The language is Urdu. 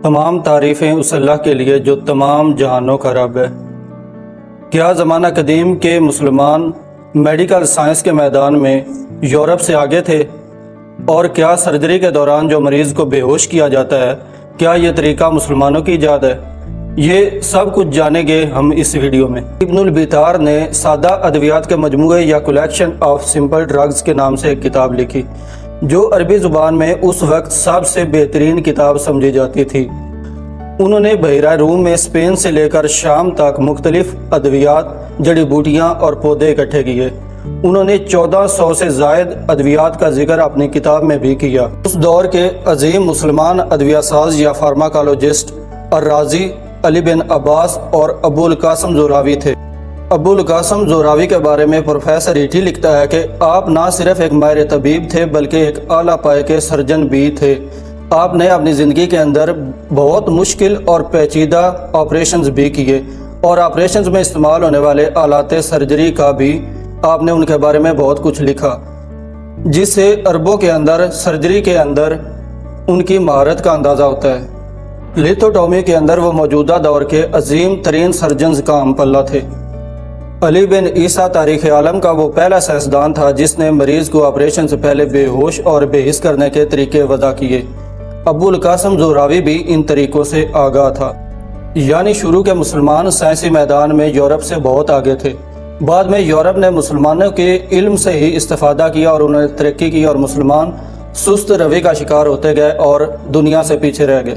تمام تعریفیں اس اللہ کے لیے جو تمام جہانوں کا رب ہے۔ کیا زمانہ قدیم کے مسلمان میڈیکل سائنس کے میدان میں یورپ سے آگے تھے؟ اور کیا سرجری کے دوران جو مریض کو بے ہوش کیا جاتا ہے، کیا یہ طریقہ مسلمانوں کی ایجاد ہے؟ یہ سب کچھ جانیں گے ہم اس ویڈیو میں۔ ابن البیتار نے سادہ ادویات کے مجموعے یا کلیکشن آف سمپل ڈرگز کے نام سے ایک کتاب لکھی، جو عربی زبان میں اس وقت سب سے بہترین کتاب سمجھی جاتی تھی۔ انہوں نے بحیرہ روم میں اسپین سے لے کر شام تک مختلف ادویات، جڑی بوٹیاں اور پودے اکٹھے کیے۔ انہوں نے 1400 سے زائد ادویات کا ذکر اپنی کتاب میں بھی کیا۔ اس دور کے عظیم مسلمان ادویہ ساز یا فارماکالوجسٹ الرازی، علی بن عباس اور ابو القاسم زوراوی تھے۔ ابو القاسم زوراوی کے بارے میں پروفیسر ایٹھی لکھتا ہے کہ آپ نہ صرف ایک ماہر طبیب تھے بلکہ ایک اعلیٰ پائے کے سرجن بھی تھے۔ آپ نے اپنی زندگی کے اندر بہت مشکل اور پیچیدہ آپریشنز بھی کیے، اور آپریشنز میں استعمال ہونے والے آلات سرجری کا بھی آپ نے ان کے بارے میں بہت کچھ لکھا، جس سے عربوں کے اندر سرجری کے اندر ان کی مہارت کا اندازہ ہوتا ہے۔ لیتھوٹومی کے اندر وہ موجودہ دور کے عظیم ترین سرجنز کا ہم پلہ تھے۔ علی بن عیسیٰ تاریخ عالم کا وہ پہلا سائنسدان تھا جس نے مریض کو آپریشن سے پہلے بے ہوش اور بے حس کرنے کے طریقے وضع کیے۔ ابو القاسم زوراوی بھی ان طریقوں سے آگاہ تھا۔ یعنی شروع کے مسلمان سائنسی میدان میں یورپ سے بہت آگے تھے۔ بعد میں یورپ نے مسلمانوں کے علم سے ہی استفادہ کیا اور انہوں نے ترقی کی، اور مسلمان سست روی کا شکار ہوتے گئے اور دنیا سے پیچھے رہ گئے۔